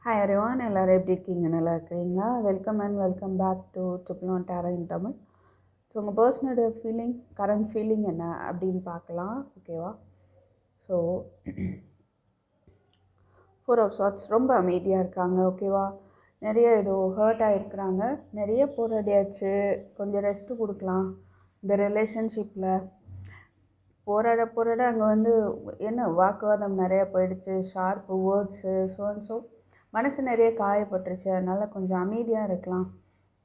Hi everyone, எல்லாரும் எப்படி இருக்கீங்க? நல்லா இருக்கிறீங்களா? Welcome and welcome back to triple one tarot in Tamil. So உங்கள் பர்சனோட ஃபீலிங், கரண்ட் ஃபீலிங் என்ன அப்படின்னு பார்க்கலாம். ஓகேவா? ஸோ ஃபோர் ஆஃப் சார்ட்ஸ் ரொம்ப அமைதியாக இருக்காங்க. ஓகேவா? நிறைய ஏதோ ஹர்ட் ஆகிருக்கிறாங்க. நிறைய போராடியாச்சு. கொஞ்சம் ரெஸ்ட்டு கொடுக்கலாம். இந்த ரிலேஷன்ஷிப்பில் போராட அங்கே என்ன வாக்குவாதம் நிறையா போயிடுச்சு. ஷார்ப்பு வேர்ட்ஸு ஸோ மனசு நிறைய காயப்பட்டுருச்சு. அதனால் கொஞ்சம் அமைதியாக இருக்கலாம்.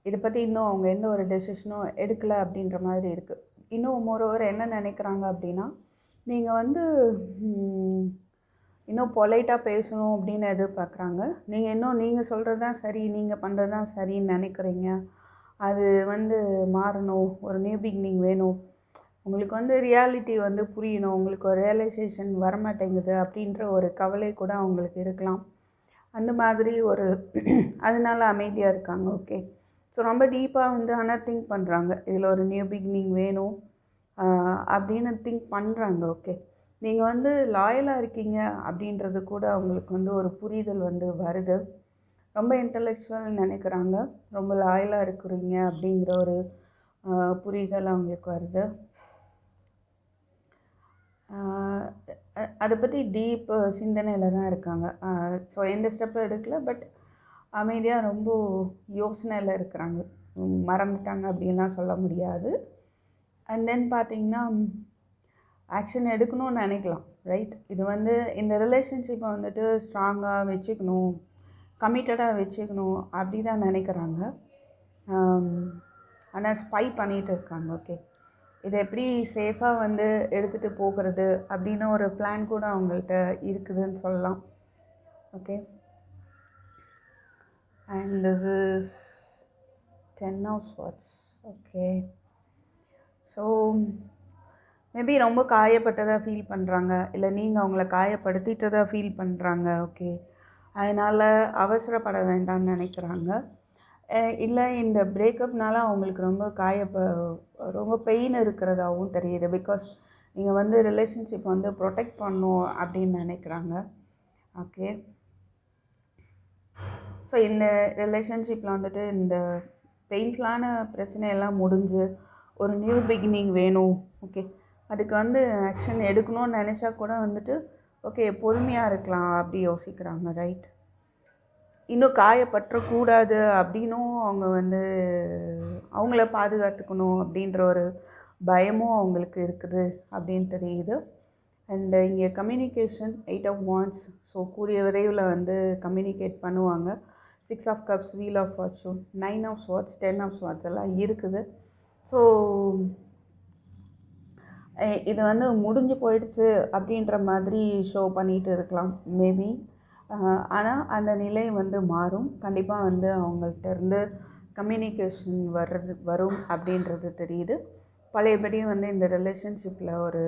இதை பற்றி இன்னும் அவங்க எந்த ஒரு டெசிஷனும் எடுக்கலை அப்படின்ற மாதிரி இருக்குது. இன்னும் மோரோவர் என்ன நினைக்கிறாங்க அப்படின்னா, நீங்கள் இன்னும் பொலைட்டாக பேசணும் அப்படின்னு எதிர்பார்க்குறாங்க. நீங்கள் சொல்கிறது தான் சரி, நீங்கள் பண்ணுறது தான் சரின்னு நினைக்கிறீங்க. அது மாறணும், ஒரு நியூ பிகினிங் வேணும், உங்களுக்கு ரியாலிட்டி புரியணும், உங்களுக்கு ஒரு ரியலைசேஷன் வரமாட்டேங்குது அப்படின்ற ஒரு கவலை கூட அவங்களுக்கு இருக்கலாம். அந்த மாதிரி அதனால அமைதியாக இருக்காங்க. ஓகே. ஸோ ரொம்ப டீப்பாக ஆனால் திங்க் பண்ணுறாங்க. இதில் ஒரு நியூ பிகினிங் வேணும் அப்படின்னு திங்க் பண்ணுறாங்க. ஓகே. நீங்கள் லாயலாக இருக்கீங்க அப்படின்றது கூட அவங்களுக்கு ஒரு புரிதல் வருது. ரொம்ப இன்டலெக்சுவல் நினைக்கிறாங்க. ரொம்ப லாயலாக இருக்கிறீங்க அப்படிங்கிற ஒரு புரிதல் அவங்களுக்கு வருது. அதை பற்றி டீப் சிந்தனையில் தான் இருக்காங்க. ஸோ எந்த ஸ்டெப்பும் எடுக்கல, பட் அமைதியாக ரொம்ப யோசனையில் இருக்கிறாங்க. மறந்துட்டாங்க அப்படின்லாம் சொல்ல முடியாது. அண்ட் தென் பார்த்திங்கன்னா ஆக்ஷன் எடுக்கணும்னு நினைக்கலாம். ரைட். இது இந்த ரிலேஷன்ஷிப்பை ஸ்ட்ராங்காக வச்சுக்கணும், கமிட்டடாக வச்சுக்கணும் அப்படி தான் நினைக்கிறாங்க. ஆனால் ஸ்பை பண்ணிகிட்டு இருக்காங்க. ஓகே. இதை எப்படி சேஃபாக எடுத்துகிட்டு போகிறது அப்படின்னு ஒரு பிளான் கூட அவங்கள்ட்ட இருக்குதுன்னு சொல்லலாம். Okay. And this is 10 of Swords. Okay. So maybe ரொம்ப காயப்பட்டதாக ஃபீல் பண்ணுறாங்க, இல்லை நீங்கள் அவங்கள காயப்படுத்திட்டதாக ஃபீல் பண்ணுறாங்க. ஓகே. அதனால் அவசரப்பட வேண்டாம்னு நினைக்கிறாங்க. இல்லை இந்த பிரேக்கப்னால அவங்களுக்கு ரொம்ப பெயின் இருக்கிறதாகவும் தெரியுது. பிகாஸ் நீங்கள் ரிலேஷன்ஷிப் ப்ரொடெக்ட் பண்ணணும் அப்படின்னு நினைக்கிறாங்க. ஓகே. ஸோ இந்த ரிலேஷன்ஷிப்பில் இந்த பெயின்ஃபுல்லான பிரச்சனையெல்லாம் முடிஞ்சு ஒரு நியூ பிகினிங் வேணும். ஓகே. அதுக்கு ஆக்ஷன் எடுக்கணும்னு நினச்சா கூட ஓகே பொறுமையாக இருக்கலாம் அப்படி யோசிக்கிறாங்க. ரைட். இன்னும் காயப்பற்றக்கூடாது அப்படின்னும் அவங்க அவங்கள பாதுகாத்துக்கணும் அப்படின்ற ஒரு பயமும் அவங்களுக்கு இருக்குது அப்படின்னு தெரியுது. அண்டு இங்கே கம்யூனிகேஷன் 8 of Wands. ஸோ கூடிய விரைவில் கம்யூனிகேட் பண்ணுவாங்க. 6 of Cups, Wheel of Fortune, 9 of Swords, 10 of Swords எல்லாம் இருக்குது. ஸோ இது முடிஞ்சு போயிடுச்சு அப்படின்ற மாதிரி ஷோ பண்ணிகிட்டு இருக்கலாம் மேபி. ஆனால் அந்த நிலை மாறும். கண்டிப்பாக அவங்கள்ட்ட இருந்து கம்யூனிகேஷன் வரும் அப்படின்றது தெரியுது. பழையபடி இந்த ரிலேஷன்ஷிப்பில் ஒரு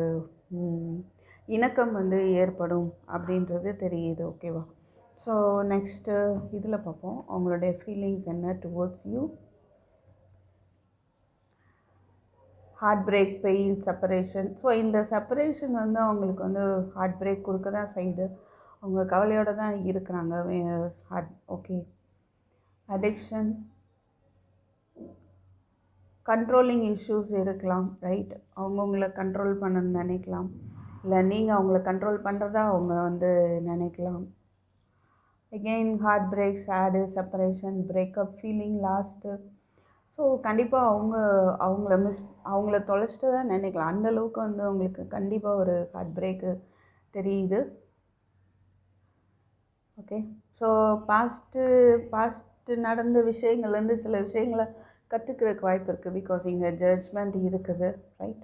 இணக்கம் ஏற்படும் அப்படின்றது தெரியுது. ஓகேவா? ஸோ நெக்ஸ்ட்டு இதில் பார்ப்போம் அவங்களுடைய ஃபீலிங்ஸ் என்ன towards you. Heart break, pain, separation. So இந்த செப்பரேஷன் அவங்களுக்கு ஹார்ட் பிரேக் கொடுக்க தான் செய்யுது. அவங்க கவலையோடு தான் இருக்கிறாங்க. ஓகே. அடிக்ஷன், கண்ட்ரோலிங் இஷ்யூஸ் இருக்கலாம். ரைட். அவங்கவுங்கள கண்ட்ரோல் பண்ணணும்னு நினைக்கலாம், இல்லை நீங்கள் அவங்கள கண்ட்ரோல் பண்ணுறதா அவங்க நினைக்கலாம். Again heart break, sad, separation, breakup, feeling, lost. So கண்டிப்பாக அவங்கள தொலைச்சிட்டு தான் நினைக்கலாம். அந்தளவுக்கு அவங்களுக்கு கண்டிப்பாக ஒரு ஹார்ட் பிரேக்கு தெரியுது. ஓகே. ஸோ பாஸ்ட்டு நடந்த விஷயங்கள்லேருந்து சில விஷயங்களை கற்றுக்கிறதுக்கு வாய்ப்பு இருக்குது. பிகாஸ் இங்கே ஜட்ஜ்மெண்ட் இருக்குது. Right.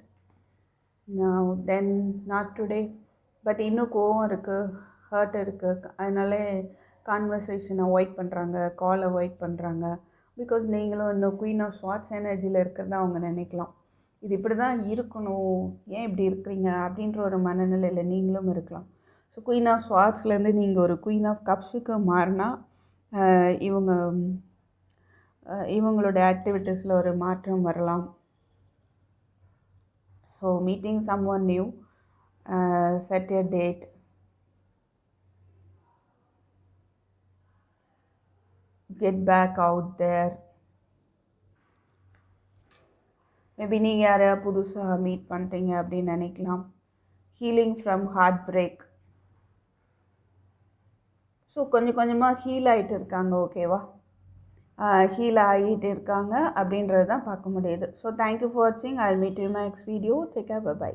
Then not today, but இன்னும் கோவம் இருக்குது, ஹர்ட் இருக்குது. அதனால கான்வர்சேஷன் அவாய்ட் பண்ணுறாங்க, கால் அவாய்ட் பண்ணுறாங்க. பிகாஸ் நீங்களும் இன்னும் குயின் ஆஃப் ஸ்வாட்ஸ் எனர்ஜியில் இருக்கிறதா அவங்க நினைக்கலாம். இது இப்படி தான் இருக்கணும், ஏன் இப்படி இருக்கிறீங்க அப்படின்ற ஒரு மனநிலையில் நீங்களும் இருக்கலாம். ஸோ குயின் ஆஃப் ஸ்வாட்ஸ்லேருந்து நீங்கள் ஒரு குயின் ஆஃப் கப்ஸுக்கு மாறினா இவங்களோட ஆக்டிவிட்டீஸில் ஒரு மாற்றம் வரலாம். So meeting someone new, set a date. get back out there. Maybe நீங்கள் யாரையா புதுசாக மீட் பண்ணுறீங்க அப்படின்னு நினைக்கலாம். Healing from heartbreak. So கொஞ்சம் கொஞ்சமாக ஹீல் ஆகிட்டு இருக்காங்க. ஓகேவா, ஹீல் ஆகிட்டு இருக்காங்க அப்படின்றது தான் பார்க்க முடியுது. ஸோ தேங்க்யூ ஃபார் வாட்சிங். I meet you my next video. Take care. By.